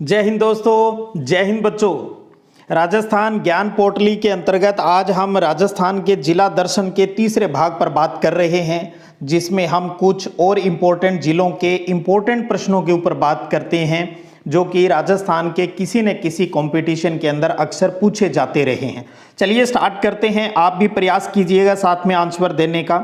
जय हिंद दोस्तों, जय हिंद बच्चों। राजस्थान ज्ञान पोर्टली के अंतर्गत आज हम राजस्थान के जिला दर्शन के तीसरे भाग पर बात कर रहे हैं, जिसमें हम कुछ और इम्पोर्टेंट जिलों के इम्पोर्टेंट प्रश्नों के ऊपर बात करते हैं जो कि राजस्थान के किसी न किसी कंपटीशन के अंदर अक्सर पूछे जाते रहे हैं। चलिए स्टार्ट करते हैं। आप भी प्रयास कीजिएगा साथ में आंसर देने का।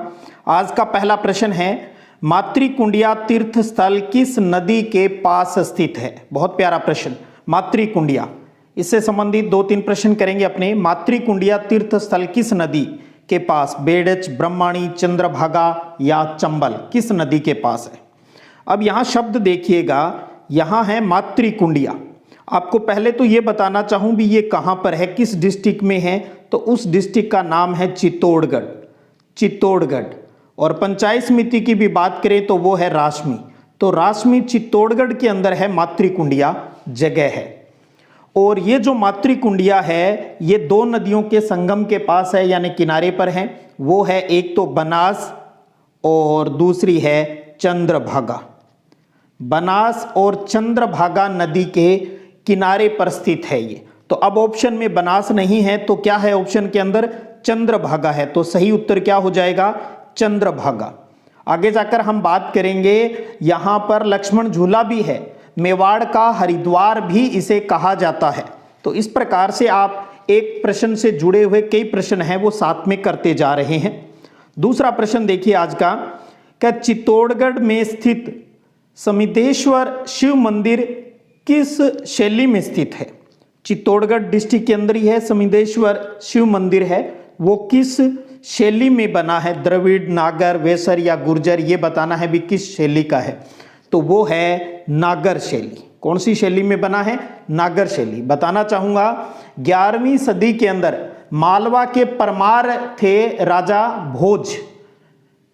आज का पहला प्रश्न है, मातृकुंडिया तीर्थ स्थल किस नदी के पास स्थित है? बहुत प्यारा प्रश्न। मातृकुंडिया, इससे संबंधित दो तीन प्रश्न करेंगे अपने। मातृकुंडिया तीर्थ स्थल किस नदी के पास? बेडच, ब्रह्मणी, चंद्रभागा या चंबल, किस नदी के पास है? अब यहां शब्द देखिएगा, यहां है मातृकुंडिया। आपको पहले तो ये बताना चाहूं भी ये कहां पर है, किस डिस्ट्रिक्ट में है, तो उस डिस्ट्रिक्ट का नाम है चित्तौड़गढ़। चित्तौड़गढ़। और पंचायत समिति की भी बात करें तो वो है रासमी। तो रासमी चित्तौड़गढ़ के अंदर है मातृकुंडिया जगह है। और ये जो मातृकुंडिया है ये दो नदियों के संगम के पास है, यानी किनारे पर है। वो है एक तो बनास और दूसरी है चंद्रभागा। बनास और चंद्रभागा नदी के किनारे पर स्थित है ये। तो अब ऑप्शन में बनास नहीं है तो क्या है ऑप्शन के अंदर? चंद्रभागा है। तो सही उत्तर क्या हो जाएगा? चंद्रभागा। आगे जाकर हम बात करेंगे, यहां पर लक्ष्मण झूला भी है। मेवाड़ का हरिद्वार भी इसे कहा जाता है। तो इस प्रकार से आप एक प्रश्न से जुड़े हुए कई प्रश्न हैं वो साथ में करते जा रहे हैं। दूसरा प्रश्न देखिए आज का, क्या चित्तौड़गढ़ में स्थित समितेश्वर शिव मंदिर किस शैली में स्थित है? चित्तौड़गढ़ डिस्ट्रिक्ट के अंदर ही है समितेश्वर शिव मंदिर है। वो किस शैली में बना है? द्रविड़, नागर, वेसर या गुर्जर, ये बताना है भी किस शैली का है। तो वो है नागर शैली। कौन सी शैली में बना है? नागर शैली। बताना चाहूंगा 11वीं सदी के अंदर मालवा के परमार थे राजा भोज,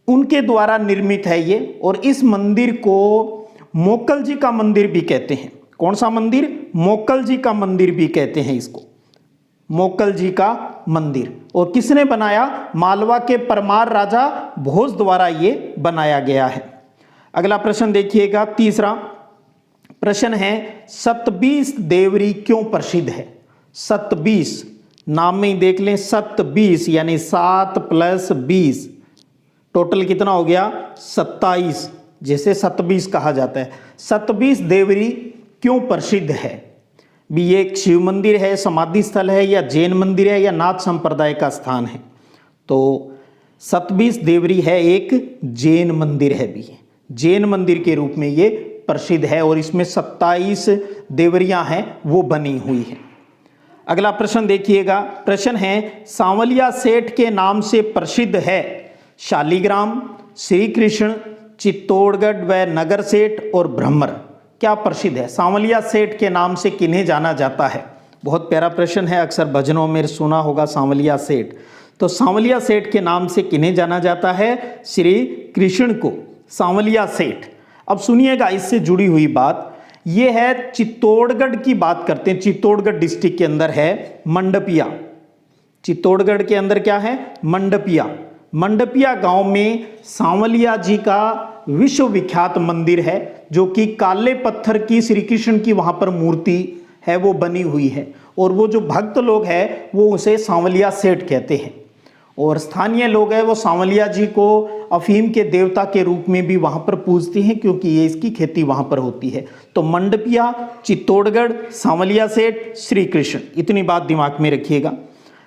उनके द्वारा निर्मित है ये। और इस मंदिर को मोक्कल जी का मंदिर भी कहते हैं। कौन सा मंदिर? मोक्कल जी का मंदिर भी कहते हैं इसको, मोक्कल जी का मंदिर। और किसने बनाया? मालवा के परमार राजा भोज द्वारा ये बनाया गया है। अगला प्रश्न देखिएगा, तीसरा प्रश्न है, सतबीस देवरी क्यों प्रसिद्ध है? सतबीस, नाम में ही देख लें, सतबीस यानी 7 + 20 टोटल कितना हो गया? 27, जैसे सतबीस कहा जाता है। सतबीस देवरी क्यों प्रसिद्ध है? भी ये एक शिव मंदिर है, समाधि स्थल है, या जैन मंदिर है, या नाथ संप्रदाय का स्थान है? तो सतबीस देवरी है एक जैन मंदिर है भी, जैन मंदिर के रूप में ये प्रसिद्ध है। और इसमें 27 देवरियां हैं वो बनी हुई है। अगला प्रश्न देखिएगा, प्रश्न है, सांवलिया सेठ के नाम से प्रसिद्ध है शालीग्राम, श्री कृष्ण, चित्तौड़गढ़ व नगर सेठ और भ्रमर, क्या प्रसिद्ध है? सांवलिया सेठ के नाम से किन्हें जाना जाता है? बहुत प्यारा प्रश्न है, अक्सर भजनों में सुना होगा सांवलिया सेठ। तो सांवलिया सेठ के नाम से किन्हें जाना जाता है? श्री कृष्ण को सांवलिया सेठ। अब सुनिएगा इससे जुड़ी हुई बात, यह है चित्तौड़गढ़ की बात करते हैं। चित्तौड़गढ़ डिस्ट्रिक्ट के अंदर है मंडपिया। चित्तौड़गढ़ के अंदर क्या है? मंडपिया। मंडपिया गांव में सांवलिया जी का विश्वविख्यात मंदिर है, जो कि काले पत्थर की श्री कृष्ण की वहां पर मूर्ति है वो बनी हुई है। और वो जो भक्त लोग हैं वो उसे सांवलिया सेठ कहते हैं। और स्थानीय लोग हैं वो सांवलिया जी को अफीम के देवता के रूप में भी वहां पर पूजते हैं, क्योंकि ये इसकी खेती वहां पर होती है। तो मंडपिया, चित्तौड़गढ़, सांवलिया सेठ, श्री कृष्ण, इतनी बात दिमाग में रखिएगा।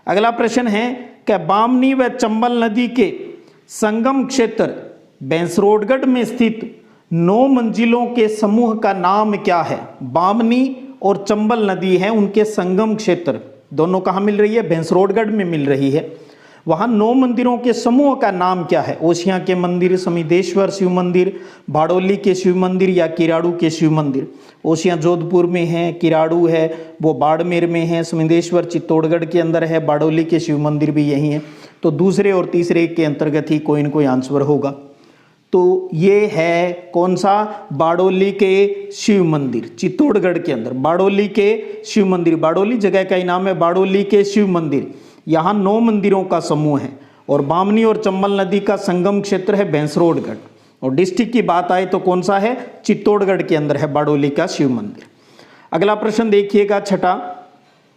अगला प्रश्न है, क्या बामनी व चंबल नदी के संगम क्षेत्र बैंसरोडगढ़ में स्थित 9 मंजिलों के समूह का नाम क्या है? बामनी और चंबल नदी है, उनके संगम क्षेत्र दोनों कहाँ मिल रही है? बैंसरोडगढ़ में मिल रही है। वहाँ 9 मंदिरों के समूह का नाम क्या है? ओसिया के मंदिर, समितेश्वर शिव मंदिर, बाड़ोली के शिव मंदिर या किराड़ू के शिव मंदिर। ओसिया जोधपुर में है, किराड़ू है वो बाड़मेर में है, समितेश्वर चित्तौड़गढ़ के अंदर है, बाड़ोली के शिव मंदिर भी यही है। तो दूसरे और तीसरे के अंतर्गत ही कोई न कोई आंसर होगा। तो ये है कौन सा? बाड़ोली के शिव मंदिर, चित्तौड़गढ़ के अंदर बाड़ोली के शिव मंदिर। बाड़ोली जगह का ही नाम है, बाड़ोली के शिव मंदिर। यहाँ 9 मंदिरों का समूह है। और बामनी और चंबल नदी का संगम क्षेत्र है बैंसरोडगढ़। और डिस्ट्रिक्ट की बात आए तो कौन सा है? चित्तौड़गढ़ के अंदर है बाड़ोली का शिव मंदिर। अगला प्रश्न देखिएगा छठा,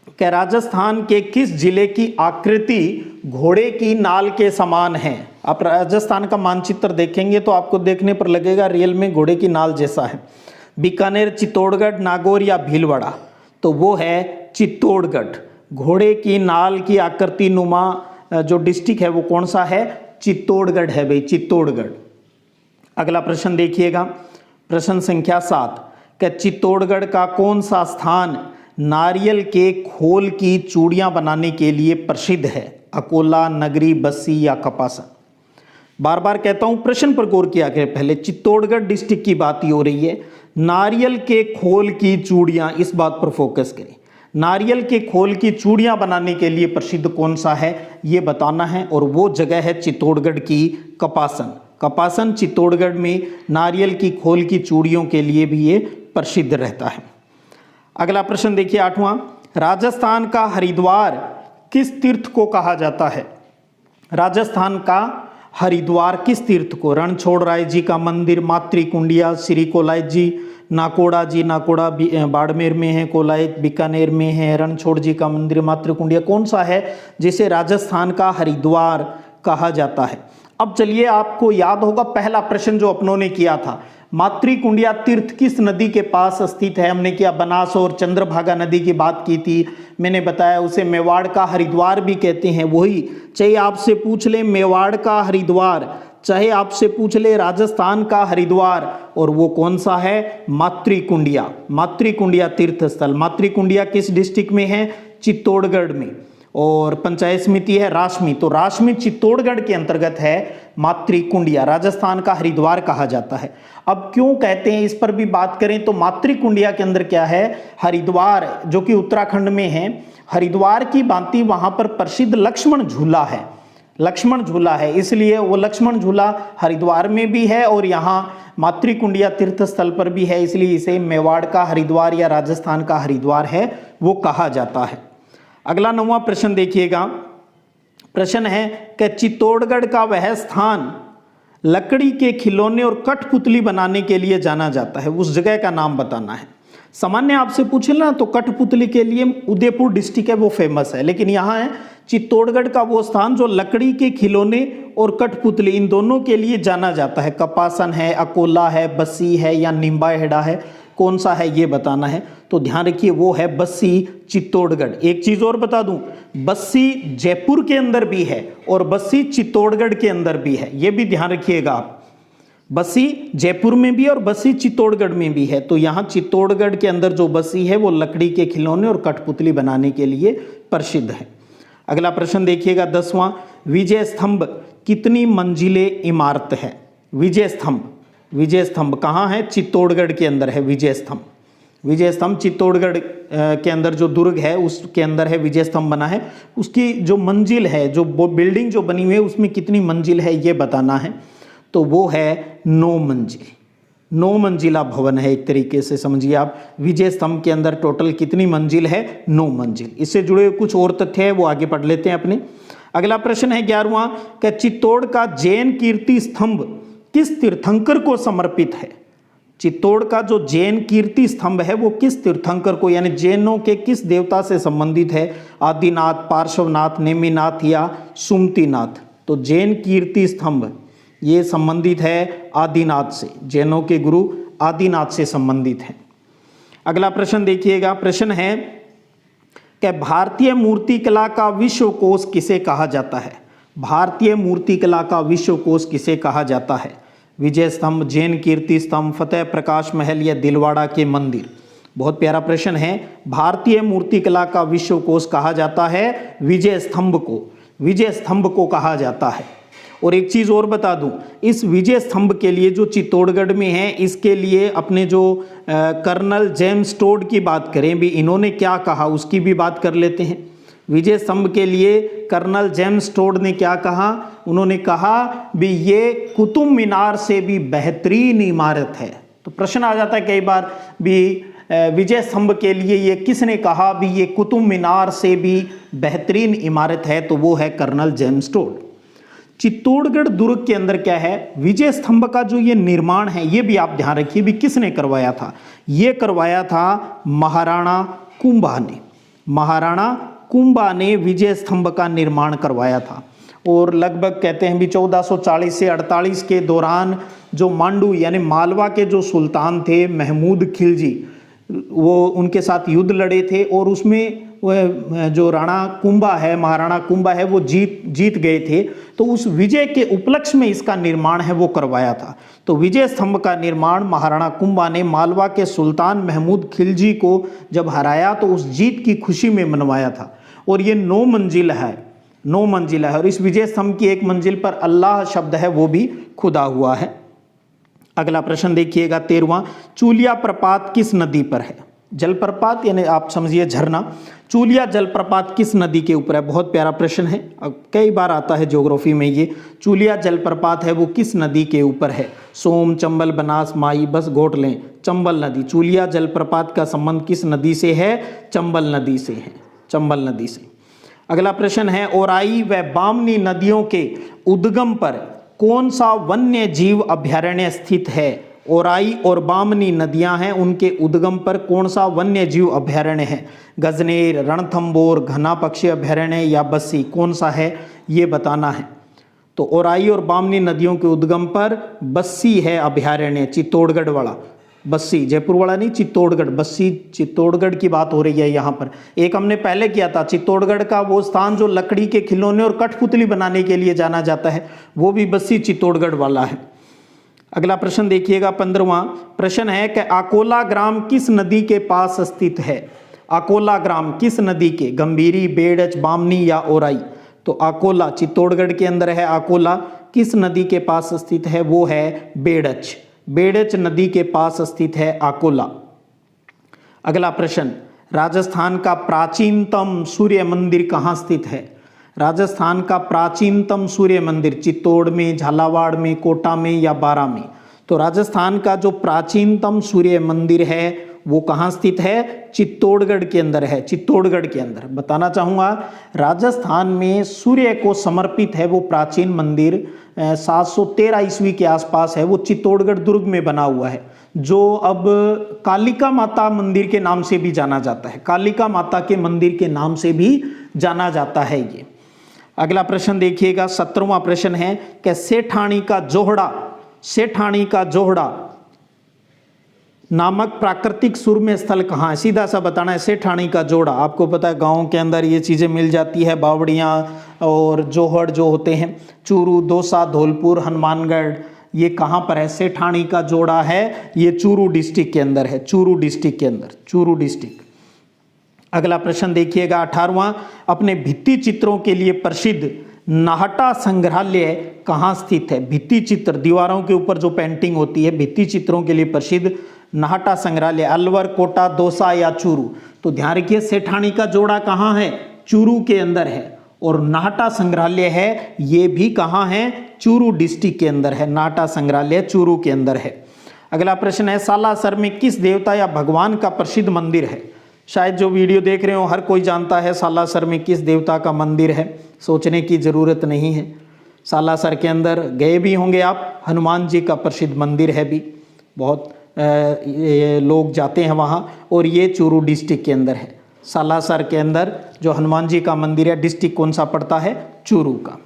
कि राजस्थान के किस जिले की आकृति घोड़े की नाल के समान है। आप राजस्थान का मानचित्र देखेंगे तो आपको देखने पर लगेगा रियल में घोड़े की नाल जैसा है। बीकानेर, चित्तौड़गढ़, नागौर या भीलवाड़ा, तो वो है चित्तौड़गढ़। घोड़े की नाल की आकृति नुमा जो डिस्ट्रिक्ट है वो कौन सा है, चित्तौड़गढ़ है भाई, चित्तौड़गढ़। अगला प्रश्न देखिएगा, प्रश्न संख्या 7, कि चित्तौड़गढ़ का कौन सा स्थान नारियल के खोल की चूड़ियां बनाने के लिए प्रसिद्ध है। अकोला, नगरी, बस्सी या कपासा। बार बार कहता हूं प्रश्न पर गौर किया करें। पहले चित्तौड़गढ़ डिस्ट्रिक्ट की बात ही हो रही है, नारियल के खोल की चूड़ियां, इस बात पर फोकस करें। नारियल के खोल की चूड़ियां बनाने के लिए प्रसिद्ध कौन सा है ये बताना है, और वो जगह है चित्तौड़गढ़ की कपासन। कपासन चित्तौड़गढ़ में नारियल की खोल की चूड़ियों के लिए भी ये प्रसिद्ध रहता है। अगला प्रश्न देखिए 8वां, राजस्थान का हरिद्वार किस तीर्थ को कहा जाता है। राजस्थान का हरिद्वार किस तीर्थ को, रणछोड़राय जी का मंदिर, मातृकुंडिया, श्री कोलायत जी, नाकोड़ा जी, नाकोड़ा बाड़मेर में है, कोलायत बीकानेर में है, रणछोड़ जी का मंदिर, मातृकुंडिया, कौन सा है जिसे राजस्थान का हरिद्वार कहा जाता है। अब चलिए, आपको याद होगा पहला प्रश्न जो अपनों ने किया था, मातृकुंडिया तीर्थ किस नदी के पास स्थित है। हमने क्या बनास और चंद्रभागा नदी की बात की थी। मैंने बताया उसे मेवाड़ का हरिद्वार भी कहते हैं। वही, चाहे आपसे पूछ ले मेवाड़ का हरिद्वार, चाहे आपसे पूछ ले राजस्थान का हरिद्वार, और वो कौन सा है, मातृकुंडिया। मातृकुंडिया तीर्थ स्थल। मातृकुंडिया किस डिस्ट्रिक्ट में है, चित्तौड़गढ़ में, और पंचायत समिति है राशमी। तो राशमी चित्तौड़गढ़ के अंतर्गत है मातृकुंडिया। राजस्थान का हरिद्वार कहा जाता है। अब क्यों कहते हैं, इस पर भी बात करें तो मातृकुंडिया के अंदर क्या है, हरिद्वार जो कि उत्तराखंड में है। हरिद्वार की भांति वहां पर प्रसिद्ध लक्ष्मण झूला है। लक्ष्मण झूला है, इसलिए वो लक्ष्मण झूला हरिद्वार में भी है और यहाँ मातृकुंडिया तीर्थ स्थल पर भी है, इसलिए इसे मेवाड़ का हरिद्वार या राजस्थान का हरिद्वार है वो कहा जाता है। अगला 9वां प्रश्न देखिएगा। प्रश्न है कि चित्तौड़गढ़ का वह स्थान लकड़ी के खिलौने और कठपुतली बनाने के लिए जाना जाता है, उस जगह का नाम बताना है। सामान्य आपसे पूछे ना तो कठपुतली के लिए उदयपुर डिस्ट्रिक्ट है वो फेमस है, लेकिन यहाँ है चित्तौड़गढ़ का वो स्थान जो लकड़ी के खिलौने और कठपुतली इन दोनों के लिए जाना जाता है। कपासन है, अकोला है, बस्सी है या निम्बाहेड़ा है, कौन सा है ये बताना है। तो ध्यान रखिए वो है बस्सी चित्तौड़गढ़। एक चीज और बता दूं, बस्सी जयपुर के अंदर भी है और बस्सी चित्तौड़गढ़ के अंदर भी है, ये भी ध्यान रखिएगा आप। बस्सी जयपुर में भी और बस्सी चित्तौड़गढ़ में भी है। तो यहाँ चित्तौड़गढ़ के अंदर जो बस्सी है वो लकड़ी के खिलौने और कठपुतली बनाने के लिए प्रसिद्ध है। अगला प्रश्न देखिएगा 10वां, विजय स्तंभ कितनी मंजिले इमारत है। विजय स्तंभ, विजय स्तंभ कहाँ है, चित्तौड़गढ़ के अंदर है विजय स्तंभ। विजय स्तंभ चित्तौड़गढ़ के अंदर जो दुर्ग है उसके अंदर है विजय स्तंभ बना है। उसकी जो मंजिल है, जो बिल्डिंग जो बनी हुई है उसमें कितनी मंजिल है ये बताना है। तो वो है 9 मंजिल, 9 मंजिला भवन है। एक तरीके से समझिए आप, विजय स्तंभ के अंदर टोटल कितनी मंजिल है, 9 मंजिल। इससे जुड़े कुछ और तथ्य है वो आगे पढ़ लेते हैं अपने। अगला प्रश्न है 11वां, कि चित्तौड़ का जैन कीर्ति स्तंभ किस तीर्थंकर को समर्पित है। चित्तौड़ का जो जैन कीर्ति स्तंभ है वो किस तीर्थंकर को, यानी जैनों के किस देवता से संबंधित है। आदिनाथ, पार्श्वनाथ, नेमिनाथ या सुमतिनाथ। तो जैन कीर्ति स्तंभ ये संबंधित है आदिनाथ से, जैनों के गुरु आदिनाथ से संबंधित है। अगला प्रश्न देखिएगा। प्रश्न है कि भारतीय मूर्तिकला का विश्वकोश किसे कहा जाता है। भारतीय मूर्तिकला का विश्वकोश किसे कहा जाता है। विजय स्तंभ, जैन कीर्ति स्तंभ, फतेह प्रकाश महल या दिलवाड़ा के मंदिर। बहुत प्यारा प्रश्न है। भारतीय मूर्तिकला का विश्वकोश कहा जाता है विजय स्तंभ को, विजय स्तंभ को कहा जाता है। और एक चीज़ और बता दूं, इस विजय स्तंभ के लिए जो चित्तौड़गढ़ में है, इसके लिए अपने जो कर्नल जेम्स टोड की बात करें भी, इन्होंने क्या कहा उसकी भी बात कर लेते हैं। विजय स्तंभ के लिए कर्नल जेम्स टोड ने क्या कहा, उन्होंने कहा भी ये कुतुब मीनार से भी बेहतरीन इमारत है। तो प्रश्न आ जाता है कई बार भी विजय स्तंभ के लिए ये किसने कहा भी ये कुतुब मीनार से भी बेहतरीन इमारत है, तो वो है कर्नल जेम्स टोड। चित्तौड़गढ़ दुर्ग के अंदर क्या है, विजय स्तंभ का जो ये निर्माण है ये भी आप ध्यान रखिए भी किसने करवाया था। ये करवाया था महाराणा कुंभा ने। महाराणा कुंभा ने विजय स्तंभ का निर्माण करवाया था। और लगभग कहते हैं भी 1440 से 48 के दौरान जो मांडू यानी मालवा के जो सुल्तान थे महमूद खिलजी, वो उनके साथ युद्ध लड़े थे और उसमें वह जो राणा कुंभा है, महाराणा कुंभा है, वो जीत गए थे। तो उस विजय के उपलक्ष्य में इसका निर्माण है वो करवाया था। तो विजय स्तंभ का निर्माण महाराणा कुंभा ने मालवा के सुल्तान महमूद खिलजी को जब हराया तो उस जीत की खुशी में मनवाया था। और ये 9 मंजिल है, 9 मंजिल है। और इस विजय स्तंभ की एक मंजिल पर अल्लाह शब्द है वो भी खुदा हुआ है। अगला प्रश्न देखिएगा 13वां, चूलिया प्रपात किस नदी पर है। जलप्रपात यानी आप समझिए झरना। चूलिया जलप्रपात किस नदी के ऊपर है, बहुत प्यारा प्रश्न है, अब कई बार आता है ज्योग्राफी में ये। चूलिया जलप्रपात है वो किस नदी के ऊपर है। सोम, चंबल, बनास, माई, बस गोट लें, चंबल नदी। चूलिया जलप्रपात का संबंध किस नदी से है, चंबल नदी से है, चंबल नदी से। अगला प्रश्न है, ओराई व बामनी नदियों के उद्गम पर कौन सा वन्य जीव अभयारण्य स्थित है। ओराई और बामनी नदियां हैं, उनके उद्गम पर कौन सा वन्य जीव अभयारण्य है। गजनेर, रणथंबोर, घना पक्षी अभयारण्य या बस्सी, कौन सा है ये बताना है। तो ओराई और बामनी नदियों के उद्गम पर बस्सी है अभयारण्य, चित्तौड़गढ़ वाला बस्सी, जयपुर वाला नहीं, चित्तौड़गढ़ बस्सी, चित्तौड़गढ़ की बात हो रही है यहाँ पर। एक हमने पहले किया था, चित्तौड़गढ़ का वो स्थान जो लकड़ी के खिलौने और कठपुतली बनाने के लिए जाना जाता है, वो भी बस्सी चित्तौड़गढ़ वाला है। अगला प्रश्न देखिएगा 15वां प्रश्न है कि अकोला ग्राम किस नदी के पास स्थित है। अकोला ग्राम किस नदी के, गंभीरी, बेड़च, बामनी या ओराई। तो अकोला चित्तौड़गढ़ के अंदर है। अकोला किस नदी के पास स्थित है, वो है बेड़च, बेड़च नदी के पास स्थित है अकोला। अगला प्रश्न, राजस्थान का प्राचीनतम सूर्य मंदिर कहाँ स्थित है। राजस्थान का प्राचीनतम सूर्य मंदिर चित्तौड़ में, झालावाड़ में, कोटा में या बारा में। तो राजस्थान का जो प्राचीनतम सूर्य मंदिर है वो कहाँ स्थित है, चित्तौड़गढ़ के अंदर है, चित्तौड़गढ़ के अंदर। बताना चाहूँगा राजस्थान में सूर्य को समर्पित है वो प्राचीन मंदिर 713 ईस्वी के आसपास है, वो चित्तौड़गढ़ दुर्ग में बना हुआ है, जो अब कालिका माता मंदिर के नाम से भी जाना जाता है, कालिका माता के मंदिर के नाम से भी जाना जाता है ये। अगला प्रश्न देखिएगा 17वां प्रश्न है कि सेठानी का जोहड़ा, सेठानी का जोहड़ा नामक प्राकृतिक सुरम्य स्थल कहाँ है। सीधा सा बताना है, सेठानी का जोड़ा। आपको पता है गाँव के अंदर ये चीज़ें मिल जाती है, बावड़ियाँ और जोहड़ जो होते हैं, चूरू, दौसा, धौलपुर, हनुमानगढ़, ये कहाँ पर है, सेठानी का जोड़ा है, ये चूरू डिस्ट्रिक्ट के अंदर है, चूरू डिस्ट्रिक्ट के अंदर, चूरू डिस्ट्रिक्ट। अगला प्रश्न देखिएगा 18वां, अपने भित्ति चित्रों के लिए प्रसिद्ध नाहटा संग्रहालय कहाँ स्थित है। भित्ति चित्र, दीवारों के ऊपर जो पेंटिंग होती है, भित्ति चित्रों के लिए प्रसिद्ध नाहटा संग्रहालय अलवर, कोटा, दौसा या चूरू। तो ध्यान रखिए सेठानी का जोड़ा कहाँ है, चूरू के अंदर है, और नाहटा संग्रहालय है ये भी कहाँ है, चूरू डिस्ट्रिक्ट के अंदर है, नाहटा संग्रहालय चूरू के अंदर है। अगला प्रश्न है, सालासर में किस देवता या भगवान का प्रसिद्ध मंदिर है। शायद जो वीडियो देख रहे हो हर कोई जानता है सालासर में किस देवता का मंदिर है, सोचने की ज़रूरत नहीं है। सालासर के अंदर गए भी होंगे आप, हनुमान जी का प्रसिद्ध मंदिर है भी, बहुत लोग जाते हैं वहाँ, और ये चूरू डिस्ट्रिक्ट के अंदर है। सालासर के अंदर जो हनुमान जी का मंदिर है, डिस्ट्रिक्ट कौन सा पड़ता है, चूरू का।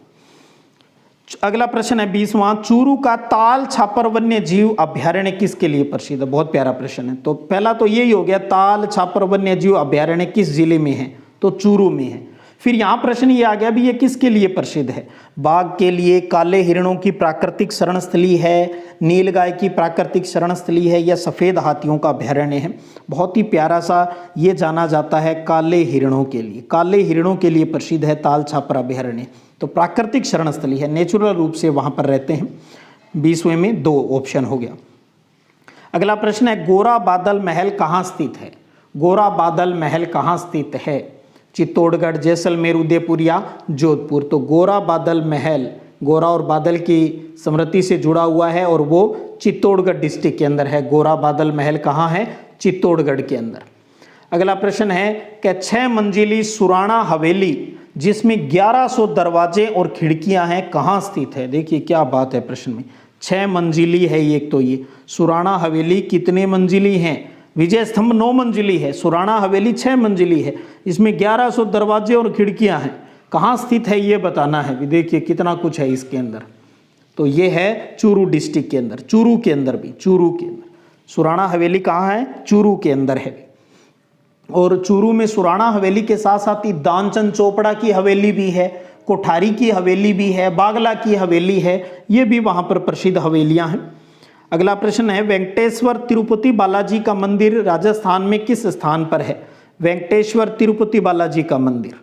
अगला प्रश्न है 20वां, चूरू का ताल छापर वन्य जीव अभयारण्य किसके लिए प्रसिद्ध है। बहुत प्यारा प्रश्न है। तो पहला तो यही हो गया, ताल छापर वन्य जीव अभयारण्य किस जिले में है, तो चूरू में है। फिर यहाँ प्रश्न ये आ गया भी ये किसके लिए प्रसिद्ध है। बाघ के लिए, काले हिरणों की प्राकृतिक शरणस्थली है, नीलगाय की प्राकृतिक शरणस्थली है, या सफ़ेद हाथियों का अभयारण्य है। बहुत ही प्यारा सा ये जाना जाता है काले हिरणों के लिए, काले हिरणों के लिए प्रसिद्ध है ताल छापर अभयारण्य। तो प्राकृतिक शरणस्थली है, नेचुरल रूप से वहाँ पर रहते हैं। 20वें में 2 ऑप्शन हो गया। अगला प्रश्न है, गोरा बादल महल कहाँ स्थित है। गोरा बादल महल कहाँ स्थित है, चित्तौड़गढ़, जैसलमेर, उदयपुर या जोधपुर। तो गोरा बादल महल गोरा और बादल की स्मृति से जुड़ा हुआ है और वो चित्तौड़गढ़ डिस्ट्रिक्ट के अंदर है। गोरा बादल महल कहाँ है, चित्तौड़गढ़ के अंदर। अगला प्रश्न है कि 6 मंजिली सुराणा हवेली जिसमें 1100 दरवाजे और खिड़कियां हैं, कहाँ स्थित है? देखिए क्या बात है प्रश्न में, 6 मंजिली है एक तो ये। सुराणा हवेली कितने मंजिली है? विजय स्तंभ 9 मंजिली है, सुराणा हवेली 6 मंजिली है, इसमें 1100 दरवाजे और खिड़कियां हैं, कहाँ स्थित है ये बताना है। भी देखिए कितना कुछ है इसके अंदर। तो ये है चूरू डिस्ट्रिक्ट के अंदर, चूरू के अंदर भी, चूरू के अंदर। सुराणा हवेली कहाँ है? चूरू के अंदर है। और चूरू में सुराणा हवेली के साथ साथ ही दानचंद चोपड़ा की हवेली भी है, कोठारी की हवेली भी है, बागला की हवेली है, ये भी वहां पर प्रसिद्ध हवेलियां हैं। अगला प्रश्न है, वेंकटेश्वर तिरुपति बालाजी का मंदिर राजस्थान में किस स्थान पर है? वेंकटेश्वर तिरुपति बालाजी का मंदिर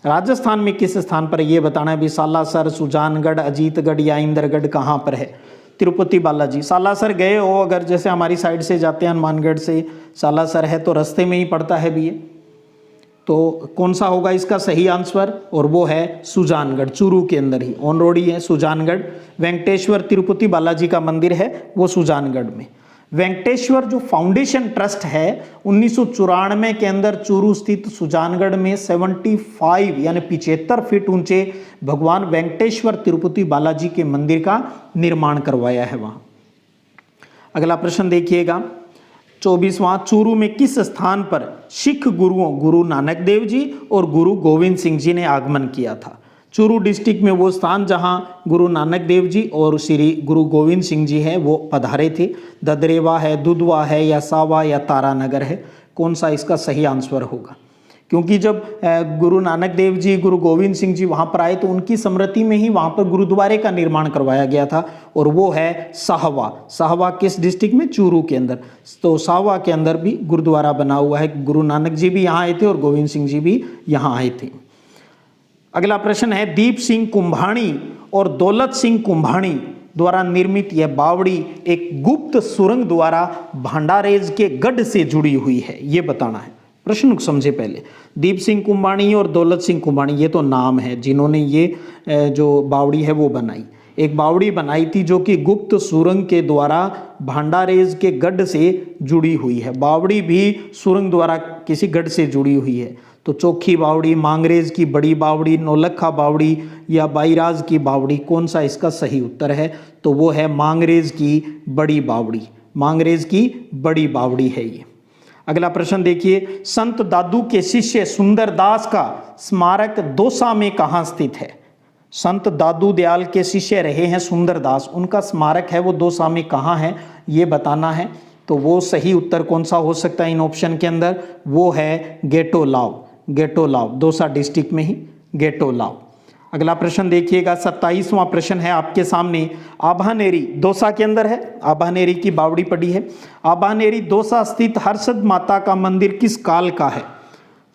राजस्थान में किस स्थान पर है ये बताना है। भी सालासर, सुजानगढ़, अजीतगढ़ या इंद्रगढ़ कहाँ पर है? तिरुपति बालाजी। सालासर गए हो अगर, जैसे हमारी साइड से जाते हैं हनुमानगढ़ से सालासर है तो रास्ते में ही पड़ता है भी ये। तो कौन सा होगा इसका सही आंसर? और वो है सुजानगढ़, चूरू के अंदर ही ऑन रोड ही है सुजानगढ़। वेंकटेश्वर तिरुपति बालाजी का मंदिर है वो सुजानगढ़ में। वेंकटेश्वर जो फाउंडेशन ट्रस्ट है 1994 के अंदर चूरू स्थित सुजानगढ़ में 75 यानी 75 फीट ऊंचे भगवान वेंकटेश्वर तिरुपति बालाजी के मंदिर का निर्माण करवाया है वहां। अगला प्रश्न देखिएगा 24वां, चूरू में किस स्थान पर सिख गुरुओं गुरु नानक देव जी और गुरु गोविंद सिंह जी ने आगमन किया था? चूरू डिस्ट्रिक्ट में वो स्थान जहां गुरु नानक देव जी और श्री गुरु गोविंद सिंह जी हैं वो पधारे थे। ददरेवा है, दुधवा है या सावा या तारानगर है? कौन सा इसका सही आंसर होगा? क्योंकि जब गुरु नानक देव जी, गुरु गोविंद सिंह जी वहां पर आए तो उनकी स्मृति में ही वहां पर गुरुद्वारे का निर्माण करवाया गया था, और वो है साहवा। साहवा किस डिस्ट्रिक्ट में? चूरू के अंदर। तो साहवा के अंदर भी गुरुद्वारा बना हुआ है। गुरु नानक जी भी यहाँ आए थे और गोविंद सिंह जी भी यहाँ आए थे। अगला प्रश्न है, दीप सिंह कुंभाणी और दौलत सिंह कुंभाणी द्वारा निर्मित यह बावड़ी एक गुप्त सुरंग द्वारा भांडारेज के गढ़ से जुड़ी हुई है, ये बताना है। प्रश्न को समझे पहले। दीप सिंह कुंभाणी और दौलत सिंह कुंभाणी ये तो नाम है जिन्होंने ये जो बावड़ी है वो बनाई। एक बावड़ी बनाई थी जो कि गुप्त सुरंग के द्वारा भांडारेज के गढ़ से जुड़ी हुई है। बावड़ी भी सुरंग द्वारा किसी गढ़ से जुड़ी हुई है। तो चोखी बावड़ी, मांगरेज की बड़ी बावड़ी, नौलखा बावड़ी या बाईराज की बावड़ी, कौन सा इसका सही उत्तर है? तो वो है मांगरेज की बड़ी बावड़ी। मांगरेज की बड़ी बावड़ी है ये। अगला प्रश्न देखिए, संत दादू के शिष्य सुंदरदास का स्मारक दौसा में कहाँ स्थित है? संत दादू दयाल के शिष्य रहे हैं सुंदरदास, उनका स्मारक है वो दौसा में कहाँ है ये बताना है। तो वो सही उत्तर कौन सा हो सकता है इन ऑप्शन के अंदर? वो है गेटोलाव। गेटोलाव दौसा डिस्ट्रिक्ट में ही गेटोलाव। अगला प्रश्न देखिएगा 27वां प्रश्न है आपके सामने। आभानेरी दौसा के अंदर है, आभानेरी की बावड़ी पड़ी है। आभानेरी दौसा स्थित हर्षद माता का मंदिर किस काल का है?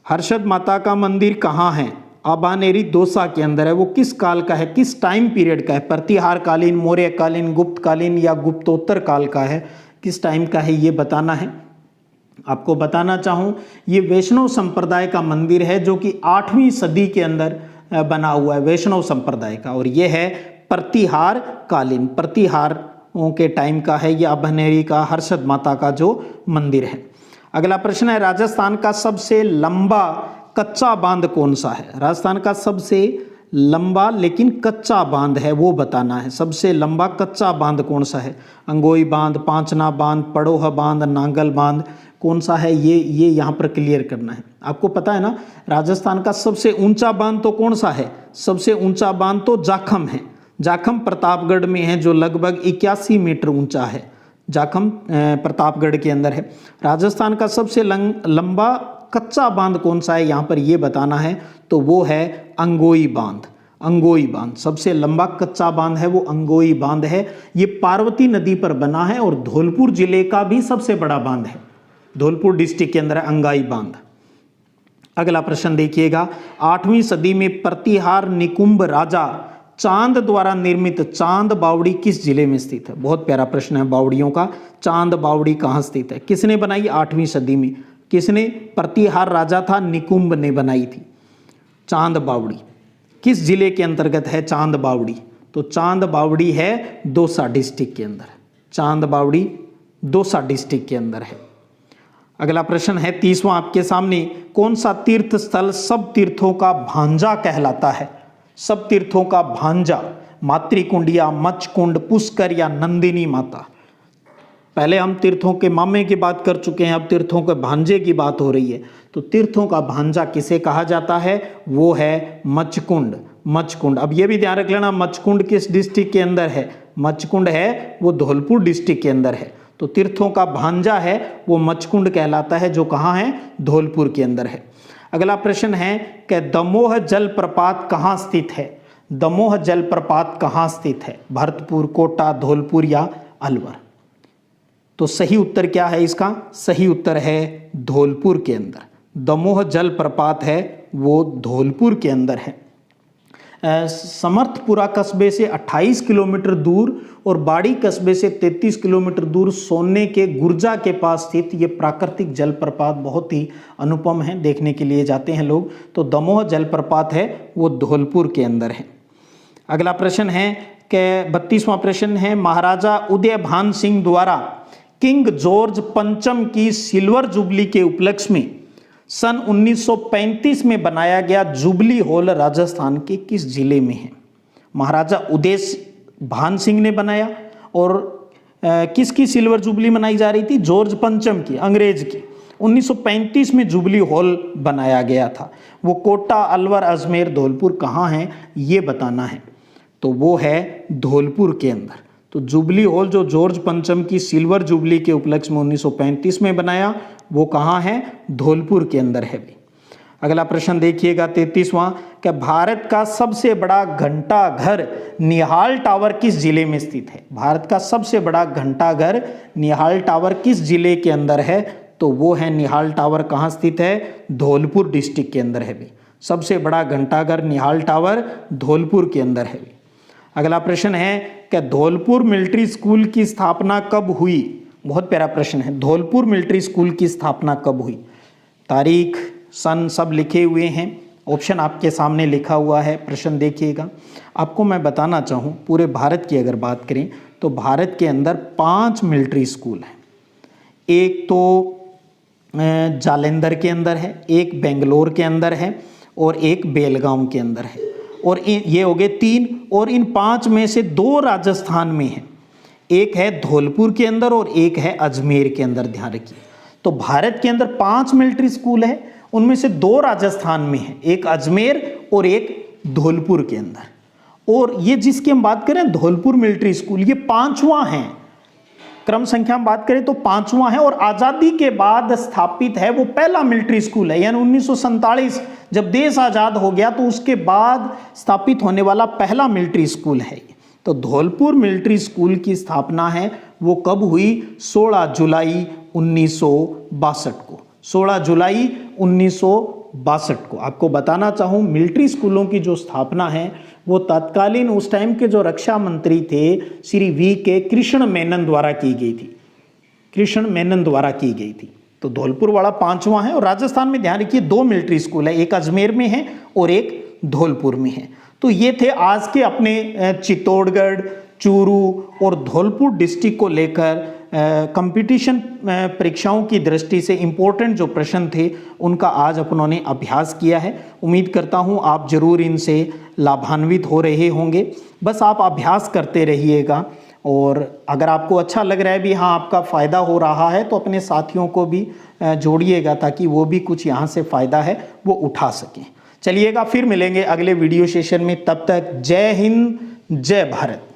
हर्षद माता का मंदिर कहाँ है? आभानेरी दौसा के अंदर है, वो किस काल का है, किस टाइम पीरियड का है? प्रतिहार कालीन, मौर्य कालीन, गुप्त कालीन या गुप्तोत्तर काल का है? किस टाइम का है ये बताना है। आपको बताना चाहूँ ये वैष्णव संप्रदाय का मंदिर है जो कि 8वीं सदी के अंदर बना हुआ है, वैष्णव संप्रदाय का, और ये है प्रतिहार कालीन, प्रतिहारों के टाइम का है ये आभानेरी का हर्षद माता का जो मंदिर है। अगला प्रश्न है, राजस्थान का सबसे लंबा कच्चा बांध कौन सा है? राजस्थान का सबसे लंबा लेकिन कच्चा बांध है वो बताना है। सबसे लंबा कच्चा बांध कौन सा है? अंगोई बांध, पांचना बांध, पड़ोह बांध, नांगल बांध, कौन सा है ये यहाँ पर क्लियर करना है। आपको पता है ना राजस्थान का सबसे ऊंचा बांध तो कौन सा है? सबसे ऊंचा बांध तो जाखम है। जाखम प्रतापगढ़ में है जो लगभग 81 मीटर ऊंचा है। जाखम प्रतापगढ़ के अंदर है। राजस्थान का सबसे लंबा कच्चा बांध कौन सा है यहाँ पर ये बताना है। तो वो है अंगोई बांध। अंगोई बांध सबसे लंबा कच्चा बांध है, वो अंगोई बांध है। ये पार्वती नदी पर बना है और धौलपुर जिले का भी सबसे बड़ा बांध है। धौलपुर डिस्ट्रिक्ट के अंदर अंगाई बांध। अगला प्रश्न देखिएगा, 8वीं सदी में प्रतिहार निकुंभ राजा चांद द्वारा निर्मित चांद बावड़ी किस जिले में स्थित है? बहुत प्यारा प्रश्न है बावड़ियों का। चांद बावड़ी कहाँ स्थित है? किसने बनाई 8वीं सदी में? किसने? प्रतिहार राजा था, निकुंभ ने बनाई थी। चांद बावड़ी किस जिले के अंतर्गत है चांद बावड़ी? तो चांद बावड़ी है दौसा डिस्ट्रिक्ट के अंदर। चांद बावड़ी दौसा डिस्ट्रिक्ट के अंदर है। अगला प्रश्न है 30वां आपके सामने, कौन सा तीर्थ स्थल सब तीर्थों का भांजा कहलाता है? सब तीर्थों का भांजा, मातृकुंड या मच्छकुंड, पुष्कर या नंदिनी माता। पहले हम तीर्थों के मामे की बात कर चुके हैं, अब तीर्थों के भांजे की बात हो रही है। तो तीर्थों का भांजा किसे कहा जाता है? वो है मच्छकुंड। मच्छकुंड, अब ये भी ध्यान रख लेना, मच्छकुंड किस डिस्ट्रिक्ट के अंदर है? मच्छकुंड है वो धौलपुर डिस्ट्रिक्ट के अंदर है। तो तीर्थों का भांजा है वो मच्छकुंड कहलाता है, जो कहाँ है? धौलपुर के अंदर है। अगला प्रश्न है कि दमोह जलप्रपात कहाँ स्थित है? दमोह जलप्रपात कहाँ स्थित है? भरतपुर, कोटा, धौलपुर या अलवर? तो सही उत्तर क्या है इसका? सही उत्तर है धौलपुर के अंदर। दमोह जलप्रपात है वो धौलपुर के अंदर है। समर्थपुरा कस्बे से 28 किलोमीटर दूर और बाड़ी कस्बे से 33 किलोमीटर दूर सोने के गुर्जा के पास स्थित ये प्राकृतिक जलप्रपात बहुत ही अनुपम है, देखने के लिए जाते हैं लोग। तो दमोह जलप्रपात है वो धौलपुर के अंदर है। अगला प्रश्न है कि 32वां प्रश्न है, महाराजा उदयभान सिंह द्वारा किंग जॉर्ज पंचम की सिल्वर जुबली के उपलक्ष्य में सन 1935 में बनाया गया जुबली हॉल राजस्थान के किस जिले में है? महाराजा उदयभान सिंह ने बनाया, और किसकी सिल्वर जुबली मनाई जा रही थी? जॉर्ज पंचम की, अंग्रेज की। 1935 में जुबली हॉल बनाया गया था। वो कोटा, अलवर, अजमेर, धौलपुर कहाँ है ये बताना है। तो वो है धौलपुर के अंदर। तो जुबली हॉल जो जॉर्ज पंचम की सिल्वर जुबली के उपलक्ष्य में 1935 में बनाया, वो कहाँ है? धौलपुर के अंदर है भी। अगला प्रश्न देखिएगा 33वां, कि भारत का सबसे बड़ा घंटाघर निहाल टावर किस जिले में स्थित है? भारत का सबसे बड़ा घंटाघर निहाल टावर किस जिले के अंदर है? तो वो है निहाल टावर कहाँ स्थित है? धौलपुर डिस्ट्रिक्ट के अंदर है भी। सबसे बड़ा घंटाघर निहाल टावर धौलपुर के अंदर है भी। अगला प्रश्न है कि धौलपुर मिलिट्री स्कूल की स्थापना कब हुई? बहुत प्यारा प्रश्न है। धौलपुर मिलिट्री स्कूल की स्थापना कब हुई? तारीख, सन सब लिखे हुए हैं, ऑप्शन आपके सामने लिखा हुआ है। प्रश्न देखिएगा। आपको मैं बताना चाहूँ, पूरे भारत की अगर बात करें तो भारत के अंदर 5 मिलिट्री स्कूल हैं। एक तो जालंधर के अंदर है, एक बेंगलोर के अंदर है और एक बेलगांव के अंदर है, और ये हो गए 3। और इन 5 में से 2 राजस्थान में हैं। एक है धौलपुर के अंदर और एक है अजमेर के अंदर, ध्यान रखिए। तो भारत के अंदर 5 मिलिट्री स्कूल है, उनमें से 2 राजस्थान में है, एक अजमेर और एक धौलपुर के अंदर। और ये जिसकी हम बात करें धौलपुर मिलिट्री स्कूल, ये 5वां है। क्रम संख्या में बात करें तो 5वां है, और आज़ादी के बाद स्थापित है वो पहला मिलिट्री स्कूल है। यानी 1947 जब देश आज़ाद हो गया तो उसके बाद स्थापित होने वाला पहला मिलिट्री स्कूल है। तो धौलपुर मिलिट्री स्कूल की स्थापना है वो कब हुई? 16 जुलाई 1962 को। 16 जुलाई 1962 को। आपको बताना चाहूँ, मिलिट्री स्कूलों की जो स्थापना है वो तत्कालीन उस टाइम के जो रक्षा मंत्री थे श्री V.K. कृष्ण मेनन द्वारा की गई थी। कृष्ण मेनन द्वारा की गई थी। तो धौलपुर वाला 5वां है। और राजस्थान में ध्यान रखिए 2 मिलिट्री स्कूल है, एक अजमेर में है और एक धौलपुर में है। तो ये थे आज के अपने चित्तौड़गढ़, चूरू और धौलपुर डिस्ट्रिक्ट को लेकर कंपटीशन परीक्षाओं की दृष्टि से इम्पोर्टेंट जो प्रश्न थे उनका आज अपनों ने अभ्यास किया है। उम्मीद करता हूँ आप जरूर इनसे लाभान्वित हो रहे होंगे। बस आप अभ्यास करते रहिएगा, और अगर आपको अच्छा लग रहा है भी, हाँ आपका फ़ायदा हो रहा है, तो अपने साथियों को भी जोड़िएगा ताकि वो भी कुछ यहाँ से फ़ायदा है वो उठा सकें। चलिएगा, फिर मिलेंगे अगले वीडियो सेशन में। तब तक जय हिंद, जय भारत।